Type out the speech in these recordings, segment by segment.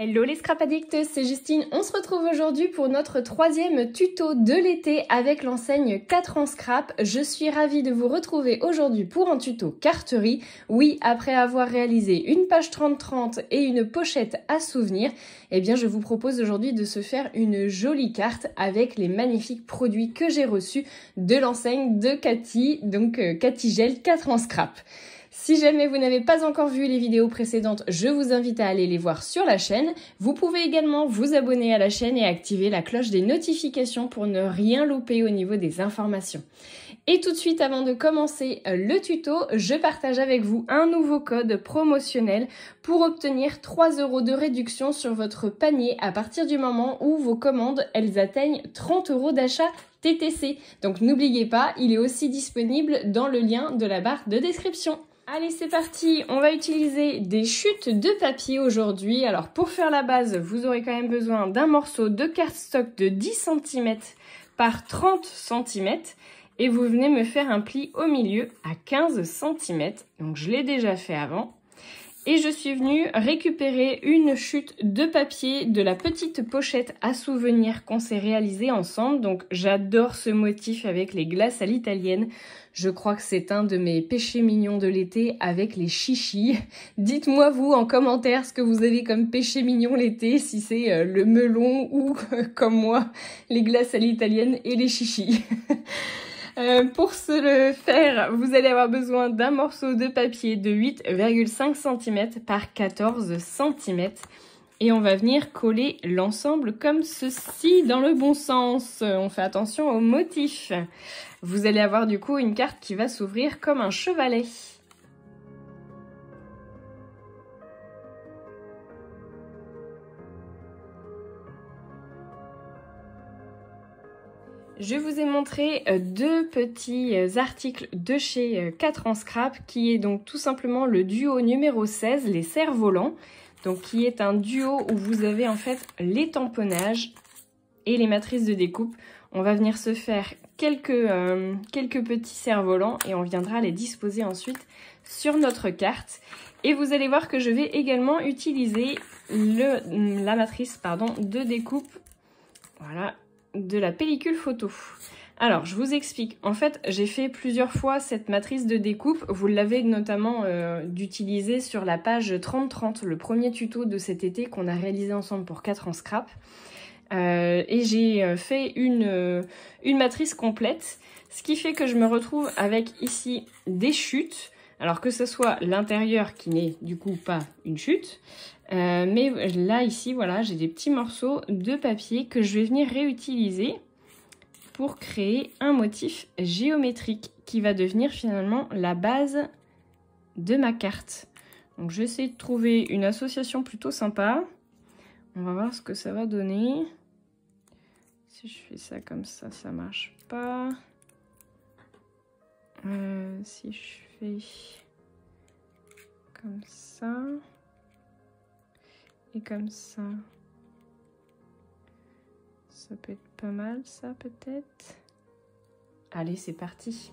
Hello les scrap addicts, c'est Justine. On se retrouve aujourd'hui pour notre troisième tuto de l'été avec l'enseigne 4 en scrap. Je suis ravie de vous retrouver aujourd'hui pour un tuto carterie. Oui, après avoir réalisé une page 30-30 et une pochette à souvenirs, eh bien je vous propose aujourd'hui de se faire une jolie carte avec les magnifiques produits que j'ai reçus de l'enseigne de Cathy, donc Cathy Gel 4 en scrap. Si jamais vous n'avez pas encore vu les vidéos précédentes, je vous invite à aller les voir sur la chaîne. Vous pouvez également vous abonner à la chaîne et activer la cloche des notifications pour ne rien louper au niveau des informations. Et tout de suite, avant de commencer le tuto, je partage avec vous un nouveau code promotionnel pour obtenir 3 € de réduction sur votre panier à partir du moment où vos commandes, elles atteignent 30 € d'achat TTC. Donc n'oubliez pas, il est aussi disponible dans le lien de la barre de description. Allez, c'est parti, on va utiliser des chutes de papier aujourd'hui. Alors pour faire la base, vous aurez quand même besoin d'un morceau de cardstock de 10 cm par 30 cm et vous venez me faire un pli au milieu à 15 cm. Donc je l'ai déjà fait avant. Et je suis venue récupérer une chute de papier de la petite pochette à souvenirs qu'on s'est réalisé ensemble. Donc j'adore ce motif avec les glaces à l'italienne. Je crois que c'est un de mes péchés mignons de l'été avec les chichis. Dites-moi vous en commentaire ce que vous avez comme péché mignon l'été, si c'est le melon ou comme moi, les glaces à l'italienne et les chichis. Pour ce le faire, vous allez avoir besoin d'un morceau de papier de 8,5 cm par 14 cm. Et on va venir coller l'ensemble comme ceci dans le bon sens. On fait attention au motif. Vous allez avoir du coup une carte qui va s'ouvrir comme un chevalet. Je vous ai montré deux petits articles de chez 4 en scrap qui est donc tout simplement le duo numéro 16, les cerfs-volants. Donc qui est un duo où vous avez en fait les tamponnages et les matrices de découpe. On va venir se faire quelques petits cerfs-volants et on viendra les disposer ensuite sur notre carte. Et vous allez voir que je vais également utiliser la matrice de découpe, voilà, de la pellicule photo. Alors, je vous explique. En fait, j'ai fait plusieurs fois cette matrice de découpe. Vous l'avez notamment d'utiliser sur la page 30-30, le premier tuto de cet été qu'on a réalisé ensemble pour 4 en scrap. Et j'ai fait une matrice complète, ce qui fait que je me retrouve avec ici des chutes. Alors que ce soit l'intérieur qui n'est du coup pas une chute, mais là ici voilà, j'ai des petits morceaux de papier que je vais venir réutiliser pour créer un motif géométrique qui va devenir finalement la base de ma carte. Donc je vais essayer de trouver une association plutôt sympa. On va voir ce que ça va donner. Si je fais ça comme ça marche pas. Si je fais comme ça et comme ça, ça peut être pas mal ça peut-être. Allez, c'est parti.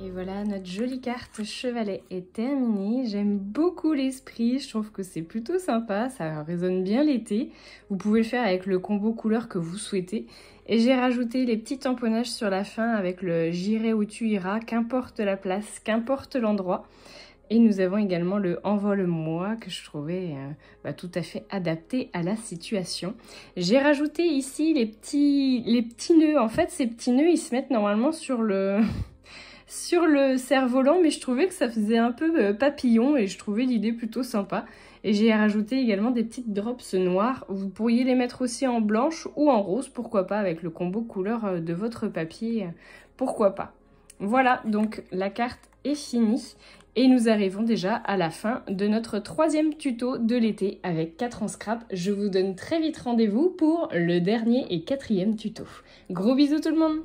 Et voilà, notre jolie carte chevalet est terminée. J'aime beaucoup l'esprit, je trouve que c'est plutôt sympa, ça résonne bien l'été. Vous pouvez le faire avec le combo couleur que vous souhaitez. Et j'ai rajouté les petits tamponnages sur la fin avec le « J'irai où tu iras », qu'importe la place, qu'importe l'endroit. Et nous avons également le « Envole-moi » que je trouvais tout à fait adapté à la situation. J'ai rajouté ici les petits nœuds. En fait, ces petits nœuds, ils se mettent normalement sur le cerf-volant, mais je trouvais que ça faisait un peu papillon et je trouvais l'idée plutôt sympa. Et j'ai rajouté également des petites drops noires. Vous pourriez les mettre aussi en blanche ou en rose, pourquoi pas, avec le combo couleur de votre papier, pourquoi pas. Voilà, donc la carte est finie. Et nous arrivons déjà à la fin de notre troisième tuto de l'été avec 4 en scrap. Je vous donne très vite rendez-vous pour le dernier et quatrième tuto. Gros bisous tout le monde!